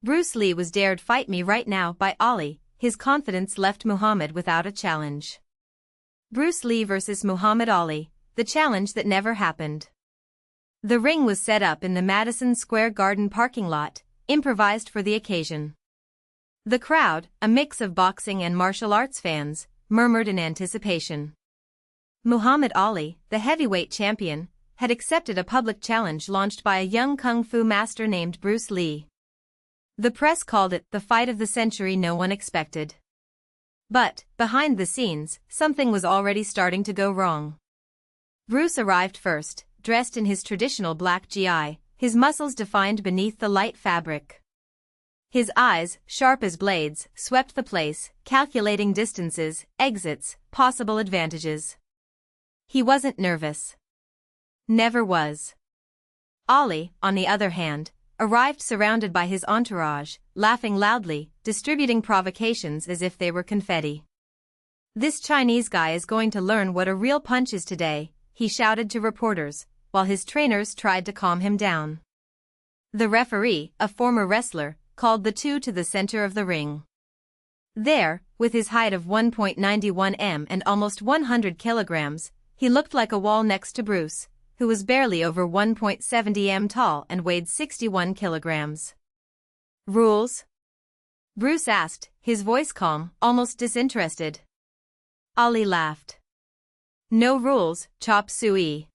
Bruce Lee was dared fight me right now by Ali. His confidence left Muhammad without a challenge. Bruce Lee versus Muhammad Ali, the challenge that never happened. The ring was set up in the Madison Square Garden parking lot, improvised for the occasion. The crowd, a mix of boxing and martial arts fans, murmured in anticipation. Muhammad Ali, the heavyweight champion, had accepted a public challenge launched by a young kung fu master named Bruce Lee. The press called it the fight of the century no one expected. But, behind the scenes, something was already starting to go wrong. Bruce arrived first, dressed in his traditional black gi, his muscles defined beneath the light fabric. His eyes, sharp as blades, swept the place, calculating distances, exits, possible advantages. He wasn't nervous. Never was. Ali, on the other hand, arrived surrounded by his entourage, laughing loudly, distributing provocations as if they were confetti. "This Chinese guy is going to learn what a real punch is today," he shouted to reporters, while his trainers tried to calm him down. The referee, a former wrestler, called the two to the center of the ring. There, with his height of 1.91 m and almost 100 kilograms, he looked like a wall next to Bruce, who was barely over 1.70 m tall and weighed 61 kilograms. "Rules?" Bruce asked, his voice calm, almost disinterested. Ali laughed. "No rules, chop suey.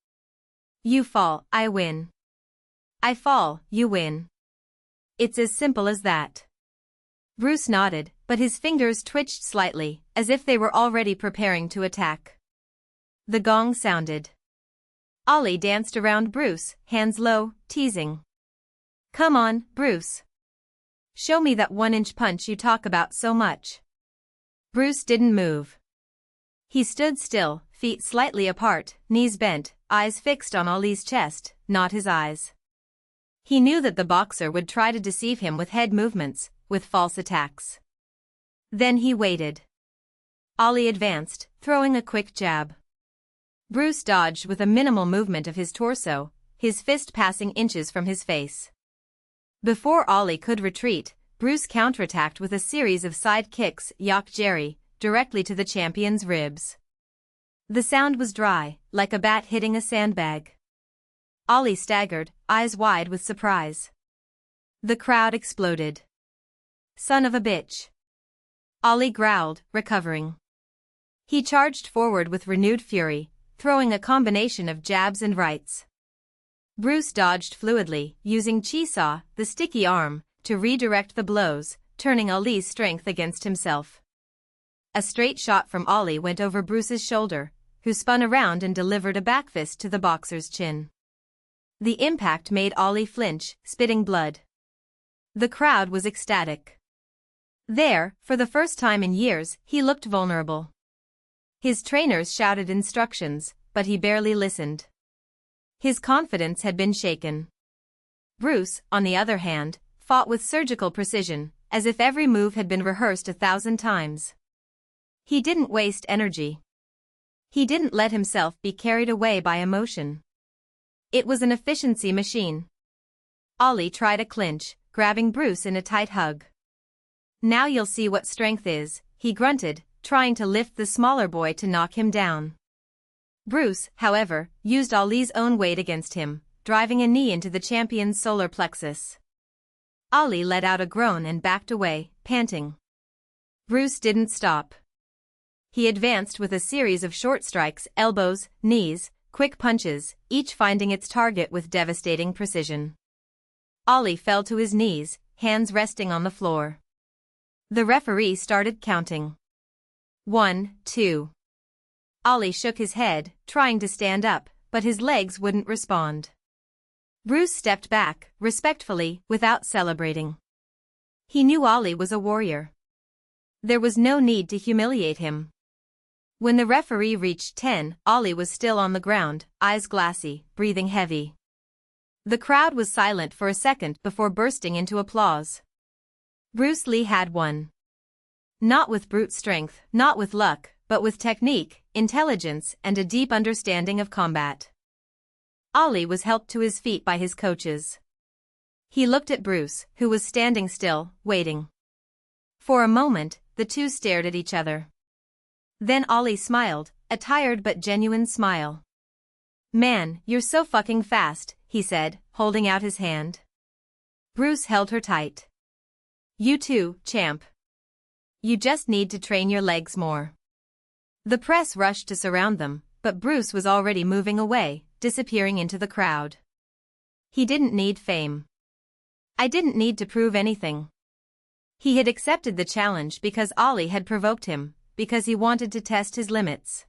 You fall, I win. I fall, you win. It's as simple as that." Bruce nodded, but his fingers twitched slightly, as if they were already preparing to attack. The gong sounded. Ali danced around Bruce, hands low, teasing. "Come on, Bruce. Show me that 1-inch punch you talk about so much." Bruce didn't move. He stood still, feet slightly apart, knees bent, eyes fixed on Ali's chest, not his eyes. He knew that the boxer would try to deceive him with head movements, with false attacks. Then he waited. Ali advanced, throwing a quick jab. Bruce dodged with a minimal movement of his torso, his fist passing inches from his face. Before Ali could retreat, Bruce counterattacked with a series of side kicks, yak jerry, directly to the champion's ribs. The sound was dry, like a bat hitting a sandbag. Ali staggered, eyes wide with surprise. The crowd exploded. "Son of a bitch." Ali growled, recovering. He charged forward with renewed fury, throwing a combination of jabs and rights. Bruce dodged fluidly, using Chisaw, the sticky arm, to redirect the blows, turning Ali's strength against himself. A straight shot from Ali went over Bruce's shoulder, who spun around and delivered a backfist to the boxer's chin. The impact made Ali flinch, spitting blood. The crowd was ecstatic. There, for the first time in years, he looked vulnerable. His trainers shouted instructions, but he barely listened. His confidence had been shaken. Bruce, on the other hand, fought with surgical precision, as if every move had been rehearsed 1,000 times. He didn't waste energy. He didn't let himself be carried away by emotion. It was an efficiency machine. Ali tried a clinch, grabbing Bruce in a tight hug. "Now you'll see what strength is," he grunted, trying to lift the smaller boy to knock him down. Bruce, however, used Ali's own weight against him, driving a knee into the champion's solar plexus. Ali let out a groan and backed away, panting. Bruce didn't stop. He advanced with a series of short strikes, elbows, knees, quick punches, each finding its target with devastating precision. Ali fell to his knees, hands resting on the floor. The referee started counting. 1, 2. Ali shook his head, trying to stand up, but his legs wouldn't respond. Bruce stepped back, respectfully, without celebrating. He knew Ali was a warrior. There was no need to humiliate him. When the referee reached 10, Ali was still on the ground, eyes glassy, breathing heavy. The crowd was silent for a second before bursting into applause. Bruce Lee had won. Not with brute strength, not with luck, but with technique, intelligence, and a deep understanding of combat. Ali was helped to his feet by his coaches. He looked at Bruce, who was standing still, waiting. For a moment, the two stared at each other. Then Ollie smiled, a tired but genuine smile. "Man, you're so fucking fast," he said, holding out his hand. Bruce held her tight. "You too, champ. You just need to train your legs more." The press rushed to surround them, but Bruce was already moving away, disappearing into the crowd. He didn't need fame. I didn't need to prove anything. He had accepted the challenge because Ollie had provoked him, because he wanted to test his limits.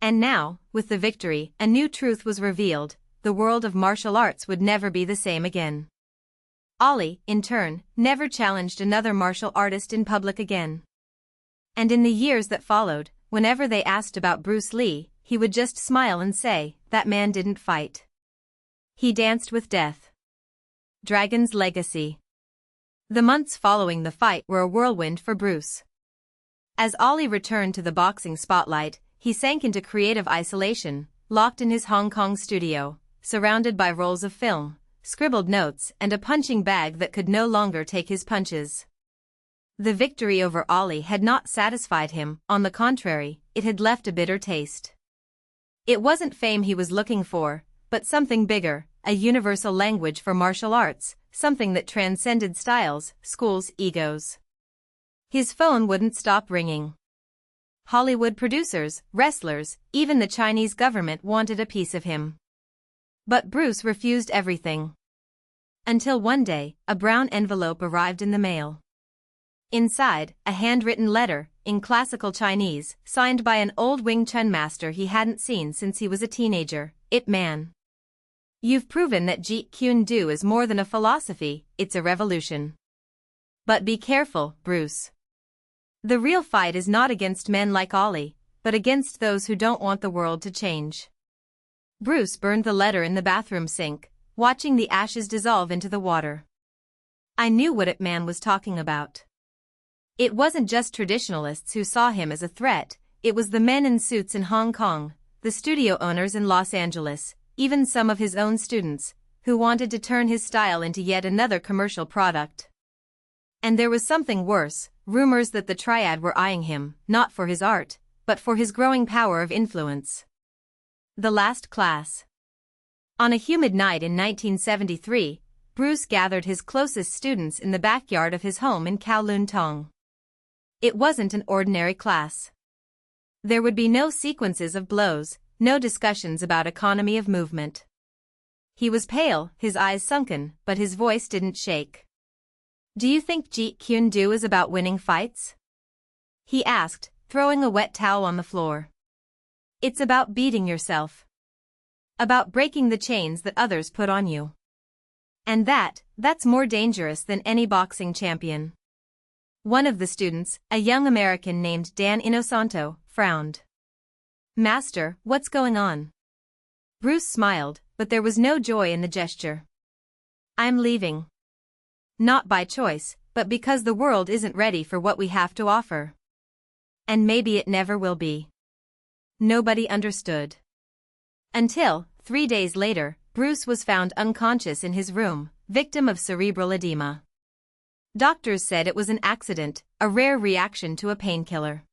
And now, with the victory, a new truth was revealed: the world of martial arts would never be the same again. Ollie, in turn, never challenged another martial artist in public again. And in the years that followed, whenever they asked about Bruce Lee, he would just smile and say, "That man didn't fight. He danced with death." Dragon's legacy. The months following the fight were a whirlwind for Bruce. As Ollie returned to the boxing spotlight, he sank into creative isolation, locked in his Hong Kong studio, surrounded by rolls of film, scribbled notes, and a punching bag that could no longer take his punches. The victory over Ollie had not satisfied him, on the contrary, it had left a bitter taste. It wasn't fame he was looking for, but something bigger, a universal language for martial arts, something that transcended styles, schools, egos. His phone wouldn't stop ringing. Hollywood producers, wrestlers, even the Chinese government wanted a piece of him. But Bruce refused everything. Until one day, a brown envelope arrived in the mail. Inside, a handwritten letter, in classical Chinese, signed by an old Wing Chun master he hadn't seen since he was a teenager. "Ip Man. You've proven that Jeet Kune Do is more than a philosophy, it's a revolution. But be careful, Bruce. The real fight is not against men like Ollie, but against those who don't want the world to change." Bruce burned the letter in the bathroom sink, watching the ashes dissolve into the water. I knew what Ip Man was talking about. It wasn't just traditionalists who saw him as a threat, it was the men in suits in Hong Kong, the studio owners in Los Angeles, even some of his own students, who wanted to turn his style into yet another commercial product. And there was something worse, rumors that the triad were eyeing him, not for his art, but for his growing power of influence. The last class. On a humid night in 1973, Bruce gathered his closest students in the backyard of his home in Kowloon Tong. It wasn't an ordinary class. There would be no sequences of blows, no discussions about economy of movement. He was pale, his eyes sunken, but his voice didn't shake. "Do you think Jeet Kune Do is about winning fights?" he asked, throwing a wet towel on the floor. "It's about beating yourself. About breaking the chains that others put on you. And that's more dangerous than any boxing champion." One of the students, a young American named Dan Inosanto, frowned. "Master, what's going on?" Bruce smiled, but there was no joy in the gesture. "I'm leaving. Not by choice, but because the world isn't ready for what we have to offer. And maybe it never will be." Nobody understood. Until, 3 days later, Bruce was found unconscious in his room, victim of cerebral edema. Doctors said it was an accident, a rare reaction to a painkiller.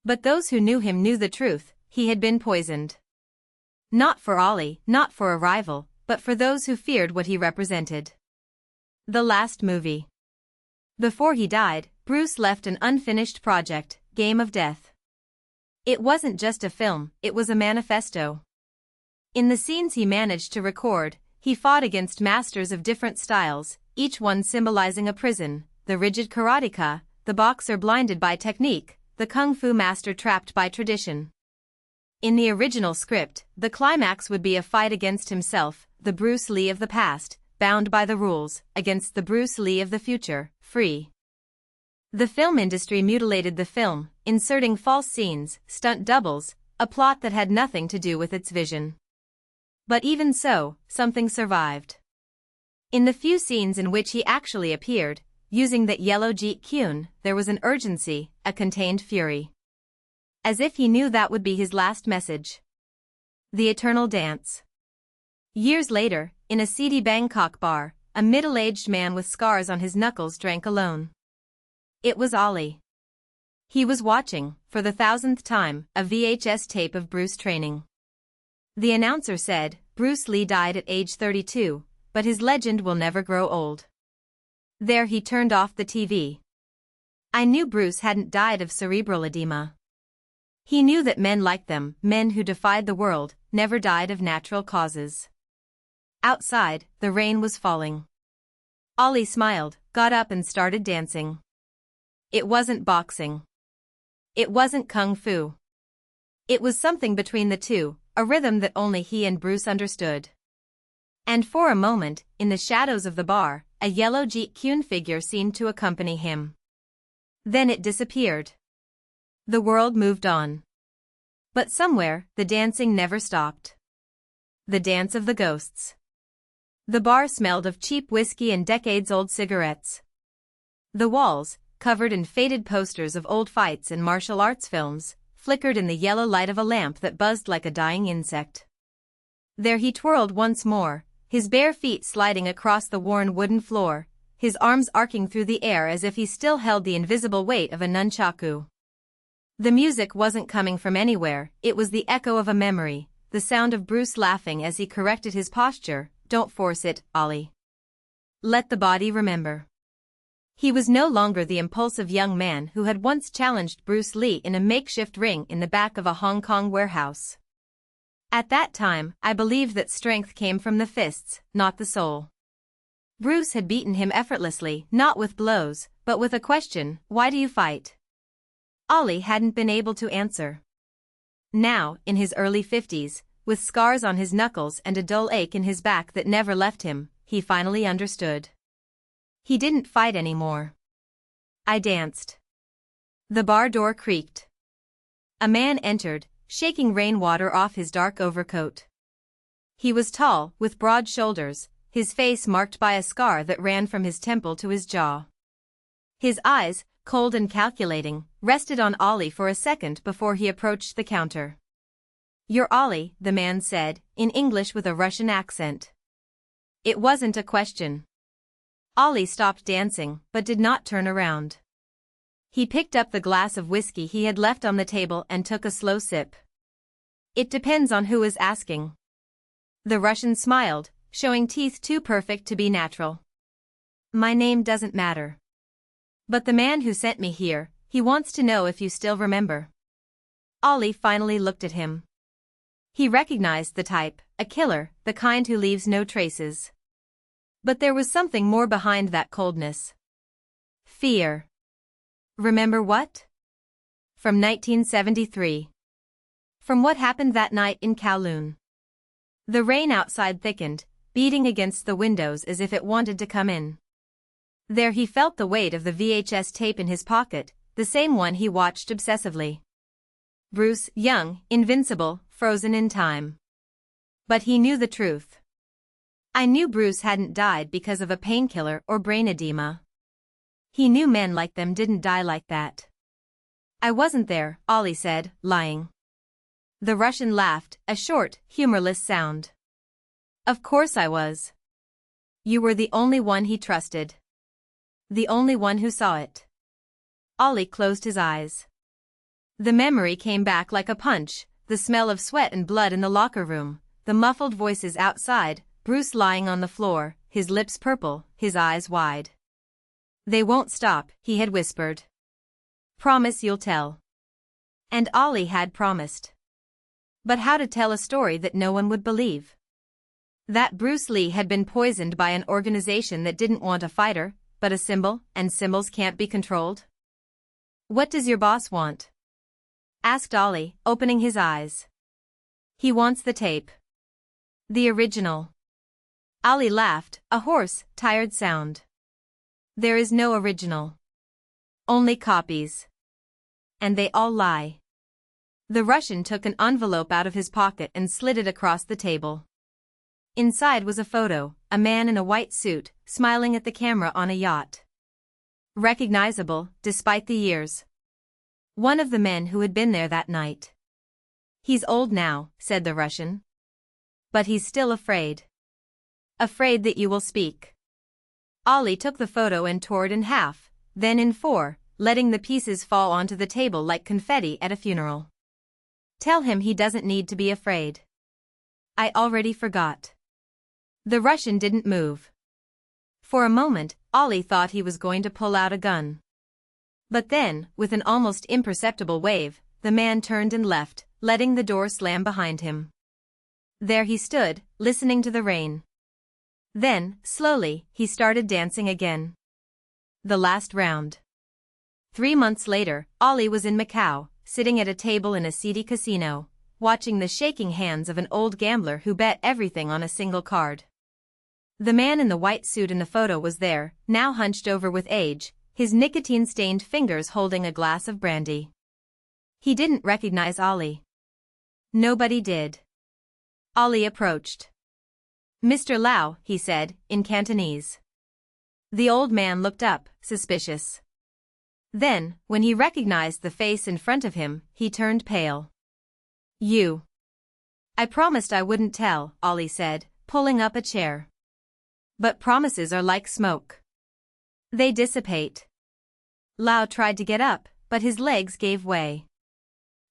But those who knew him knew the truth: he had been poisoned. Not for Ollie, not for a rival, but for those who feared what he represented. The last movie. Before he died, Bruce left an unfinished project, Game of Death. It wasn't just a film, it was a manifesto. In the scenes he managed to record, he fought against masters of different styles, each one symbolizing a prison: the rigid karateka, the boxer blinded by technique, the kung fu master trapped by tradition. In the original script, the climax would be a fight against himself, the Bruce Lee of the past, bound by the rules, against the Bruce Lee of the future, free. The film industry mutilated the film, inserting false scenes, stunt doubles, a plot that had nothing to do with its vision. But even so, something survived. In the few scenes in which he actually appeared, using that yellow Jeet Kune, there was an urgency, a contained fury. As if he knew that would be his last message. The eternal dance. Years later, in a seedy Bangkok bar, a middle-aged man with scars on his knuckles drank alone. It was Ollie. He was watching, for the 1000th time, a VHS tape of Bruce training. The announcer said, "Bruce Lee died at age 32, but his legend will never grow old." There he turned off the TV. I knew Bruce hadn't died of cerebral edema. He knew that men like them, men who defied the world, never died of natural causes. Outside, the rain was falling. Ollie smiled, got up and started dancing. It wasn't boxing. It wasn't kung fu. It was something between the two, a rhythm that only he and Bruce understood. And for a moment, in the shadows of the bar, a yellow Jeet Kune figure seemed to accompany him. Then it disappeared. The world moved on. But somewhere, the dancing never stopped. The dance of the ghosts. The bar smelled of cheap whiskey and decades-old cigarettes. The walls, covered in faded posters of old fights and martial arts films, flickered in the yellow light of a lamp that buzzed like a dying insect. There he twirled once more, his bare feet sliding across the worn wooden floor, his arms arcing through the air as if he still held the invisible weight of a nunchaku. The music wasn't coming from anywhere, it was the echo of a memory, the sound of Bruce laughing as he corrected his posture. "Don't force it, Ollie. Let the body remember." He was no longer the impulsive young man who had once challenged Bruce Lee in a makeshift ring in the back of a Hong Kong warehouse. At that time, I believed that strength came from the fists, not the soul. Bruce had beaten him effortlessly, not with blows, but with a question, "Why do you fight?" Ollie hadn't been able to answer. Now, in his early 50s, with scars on his knuckles and a dull ache in his back that never left him, he finally understood. He didn't fight anymore. I danced. The bar door creaked. A man entered, shaking rainwater off his dark overcoat. He was tall, with broad shoulders, his face marked by a scar that ran from his temple to his jaw. His eyes, cold and calculating, rested on Ollie for a second before he approached the counter. "You're Ollie," the man said, in English with a Russian accent. It wasn't a question. Ollie stopped dancing, but did not turn around. He picked up the glass of whiskey he had left on the table and took a slow sip. "It depends on who is asking." The Russian smiled, showing teeth too perfect to be natural. "My name doesn't matter. But the man who sent me here, he wants to know if you still remember." Ollie finally looked at him. He recognized the type, a killer, the kind who leaves no traces. But there was something more behind that coldness. Fear. Remember what? From 1973. From what happened that night in Kowloon. The rain outside thickened, beating against the windows as if it wanted to come in. There he felt the weight of the VHS tape in his pocket, the same one he watched obsessively. Bruce, young, invincible, frozen in time. But he knew the truth. I knew Bruce hadn't died because of a painkiller or brain edema. He knew men like them didn't die like that. "I wasn't there," Ollie said, lying. The Russian laughed, a short, humorless sound. "Of course I was. You were the only one he trusted. The only one who saw it." Ollie closed his eyes. The memory came back like a punch, the smell of sweat and blood in the locker room, the muffled voices outside, Bruce lying on the floor, his lips purple, his eyes wide. "They won't stop," he had whispered. "Promise you'll tell." And Ollie had promised. But how to tell a story that no one would believe? That Bruce Lee had been poisoned by an organization that didn't want a fighter, but a symbol, and symbols can't be controlled? "What does your boss want?" asked Ollie, opening his eyes. "He wants the tape. The original." Ollie laughed, a hoarse, tired sound. "There is no original. Only copies. And they all lie." The Russian took an envelope out of his pocket and slid it across the table. Inside was a photo, a man in a white suit, smiling at the camera on a yacht. Recognizable, despite the years. One of the men who had been there that night. "He's old now," said the Russian. "But he's still afraid. Afraid that you will speak." Ollie took the photo and tore it in half, then in four, letting the pieces fall onto the table like confetti at a funeral. Tell him he doesn't need to be afraid. I already forgot. The Russian didn't move. For a moment, Ollie thought he was going to pull out a gun. But then, with an almost imperceptible wave, the man turned and left, letting the door slam behind him. There he stood, listening to the rain. Then, slowly, he started dancing again. The last round. 3 months later, Ollie was in Macau, sitting at a table in a seedy casino, watching the shaking hands of an old gambler who bet everything on a single card. The man in the white suit in the photo was there, now hunched over with age, his nicotine-stained fingers holding a glass of brandy. He didn't recognize Ollie. Nobody did. Ollie approached. "Mr. Lau," he said, in Cantonese. The old man looked up, suspicious. Then, when he recognized the face in front of him, he turned pale. "You." "I promised I wouldn't tell," Ollie said, pulling up a chair. "But promises are like smoke. They dissipate." Lau tried to get up, but his legs gave way.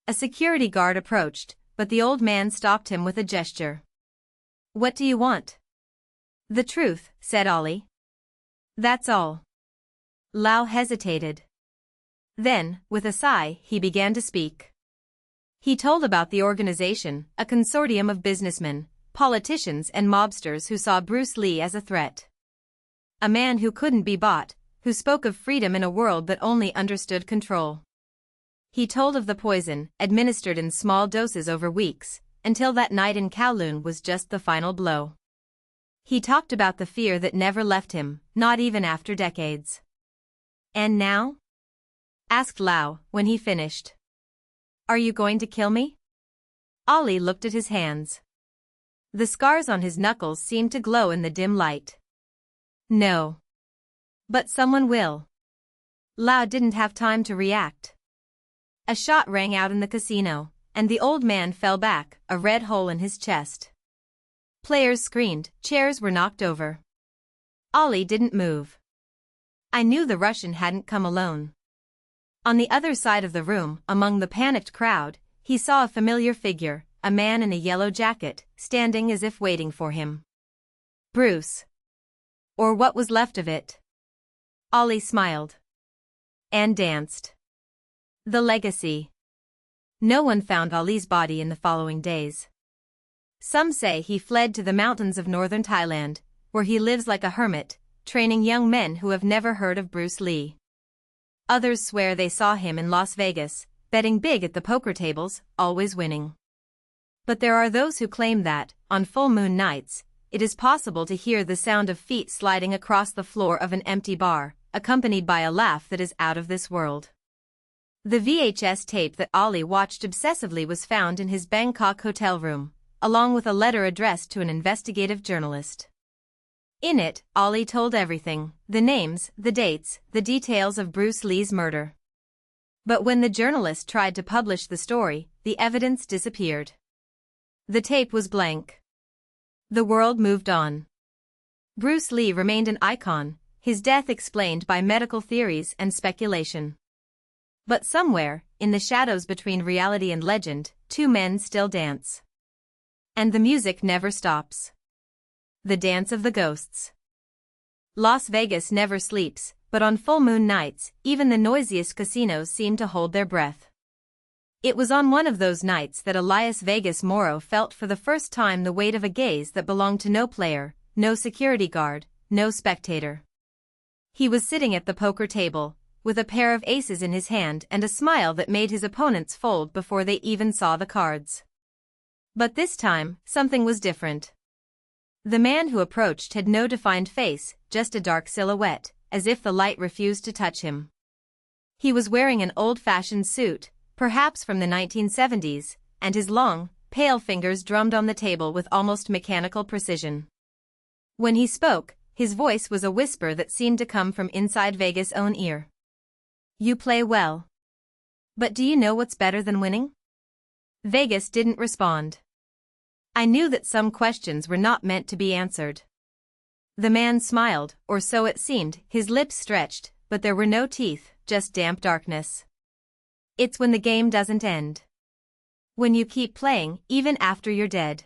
A security guard approached, but the old man stopped him with a gesture. "What do you want?" "The truth," said Ollie. "That's all." Lau hesitated. Then, with a sigh, he began to speak. He told about the organization, a consortium of businessmen, politicians and mobsters who saw Bruce Lee as a threat. A man who couldn't be bought, who spoke of freedom in a world that only understood control. He told of the poison, administered in small doses over weeks, until that night in Kowloon was just the final blow. He talked about the fear that never left him, not even after decades. "And now?" asked Lau, when he finished. "Are you going to kill me?" Ollie looked at his hands. The scars on his knuckles seemed to glow in the dim light. "No. But someone will." Lau didn't have time to react. A shot rang out in the casino, and the old man fell back, a red hole in his chest. Players screamed, chairs were knocked over. Ollie didn't move. I knew the Russian hadn't come alone. On the other side of the room, among the panicked crowd, he saw a familiar figure, a man in a yellow jacket, standing as if waiting for him. Bruce. Or what was left of it. Ollie smiled. And danced. The legacy. No one found Ollie's body in the following days. Some say he fled to the mountains of northern Thailand, where he lives like a hermit, training young men who have never heard of Bruce Lee. Others swear they saw him in Las Vegas, betting big at the poker tables, always winning. But there are those who claim that, on full moon nights, it is possible to hear the sound of feet sliding across the floor of an empty bar, accompanied by a laugh that is out of this world. The VHS tape that Ollie watched obsessively was found in his Bangkok hotel room, along with a letter addressed to an investigative journalist. In it, Ollie told everything, the names, the dates, the details of Bruce Lee's murder. But when the journalist tried to publish the story, the evidence disappeared. The tape was blank. The world moved on. Bruce Lee remained an icon, his death explained by medical theories and speculation. But somewhere, in the shadows between reality and legend, two men still dance. And the music never stops. The dance of the ghosts. Las Vegas never sleeps, but on full moon nights, even the noisiest casinos seem to hold their breath. It was on one of those nights that Elias Vegas Moro felt for the first time the weight of a gaze that belonged to no player, no security guard, no spectator. He was sitting at the poker table, with a pair of aces in his hand and a smile that made his opponents fold before they even saw the cards. But this time, something was different. The man who approached had no defined face, just a dark silhouette, as if the light refused to touch him. He was wearing an old-fashioned suit, perhaps from the 1970s, and his long, pale fingers drummed on the table with almost mechanical precision. When he spoke, his voice was a whisper that seemed to come from inside Vegas' own ear. "You play well. But do you know what's better than winning?" Vegas didn't respond. I knew that some questions were not meant to be answered. The man smiled, or so it seemed, his lips stretched, but there were no teeth, just damp darkness. It's when the game doesn't end. When you keep playing, even after you're dead.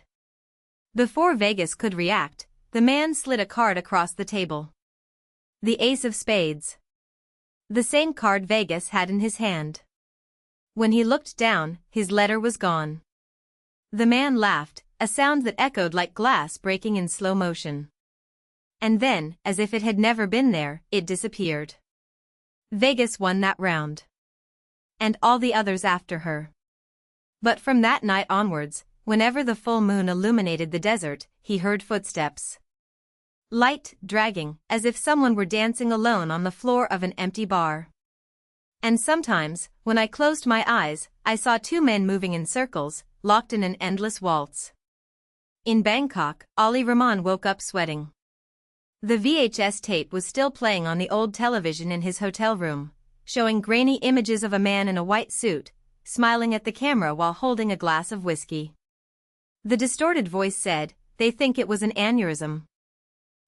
Before Vegas could react, the man slid a card across the table. The ace of spades. The same card Vegas had in his hand. When he looked down, his letter was gone. The man laughed, a sound that echoed like glass breaking in slow motion. And then, as if it had never been there, it disappeared. Vegas won that round. And all the others after her. But from that night onwards, whenever the full moon illuminated the desert, he heard footsteps. Light, dragging, as if someone were dancing alone on the floor of an empty bar. And sometimes, when I closed my eyes, I saw two men moving in circles, locked in an endless waltz. In Bangkok, Ali Rahman woke up sweating. The VHS tape was still playing on the old television in his hotel room, showing grainy images of a man in a white suit, smiling at the camera while holding a glass of whiskey. The distorted voice said, "They think it was an aneurysm."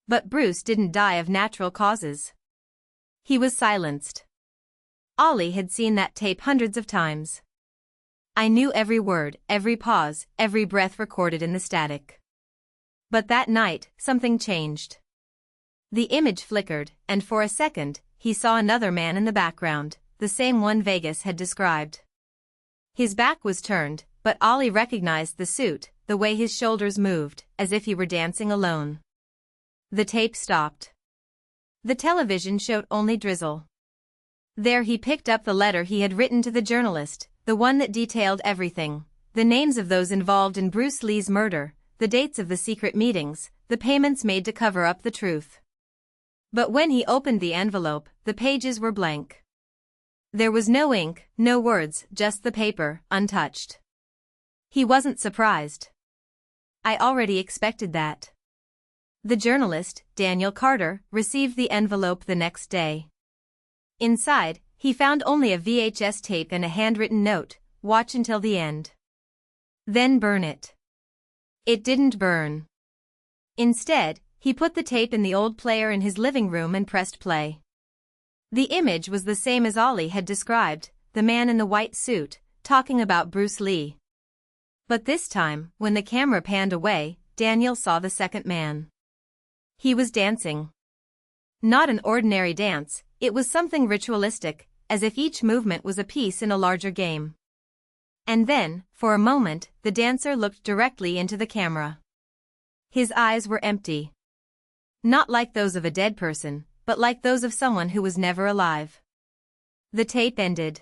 But Bruce didn't die of natural causes. He was silenced. Ali had seen that tape hundreds of times. I knew every word, every pause, every breath recorded in the static. But that night, something changed. The image flickered, and for a second, he saw another man in the background, the same one Vegas had described. His back was turned, but Ali recognized the suit, the way his shoulders moved, as if he were dancing alone. The tape stopped. The television showed only drizzle. There he picked up the letter he had written to the journalist, the one that detailed everything, the names of those involved in Bruce Lee's murder, the dates of the secret meetings, the payments made to cover up the truth. But when he opened the envelope, the pages were blank. There was no ink, no words, just the paper, untouched. He wasn't surprised. I already expected that. The journalist, Daniel Carter, received the envelope the next day. Inside, he found only a VHS tape and a handwritten note, "Watch until the end. Then burn it." It didn't burn. Instead, he put the tape in the old player in his living room and pressed play. The image was the same as Ali had described, the man in the white suit, talking about Bruce Lee. But this time, when the camera panned away, Daniel saw the second man. He was dancing. Not an ordinary dance, it was something ritualistic, as if each movement was a piece in a larger game. And then, for a moment, the dancer looked directly into the camera. His eyes were empty. Not like those of a dead person, but like those of someone who was never alive. The tape ended.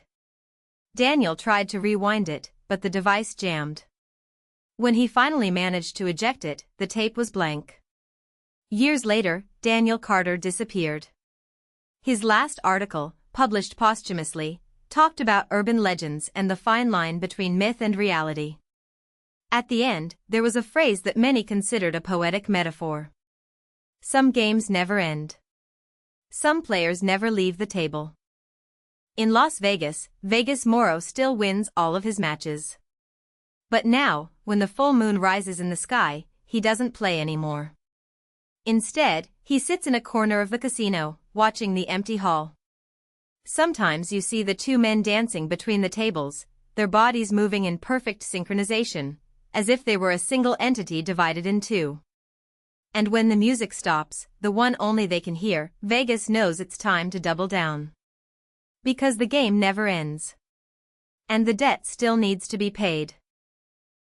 Daniel tried to rewind it, but the device jammed. When he finally managed to eject it, the tape was blank. Years later, Daniel Carter disappeared. His last article, published posthumously, talked about urban legends and the fine line between myth and reality. At the end, there was a phrase that many considered a poetic metaphor. Some games never end. Some players never leave the table. In Las Vegas, Vegas Moro still wins all of his matches. But now, when the full moon rises in the sky, he doesn't play anymore. Instead, he sits in a corner of the casino, watching the empty hall. Sometimes you see the two men dancing between the tables, their bodies moving in perfect synchronization, as if they were a single entity divided in two. And when the music stops, the one only they can hear, Vegas knows it's time to double down. Because the game never ends. And the debt still needs to be paid.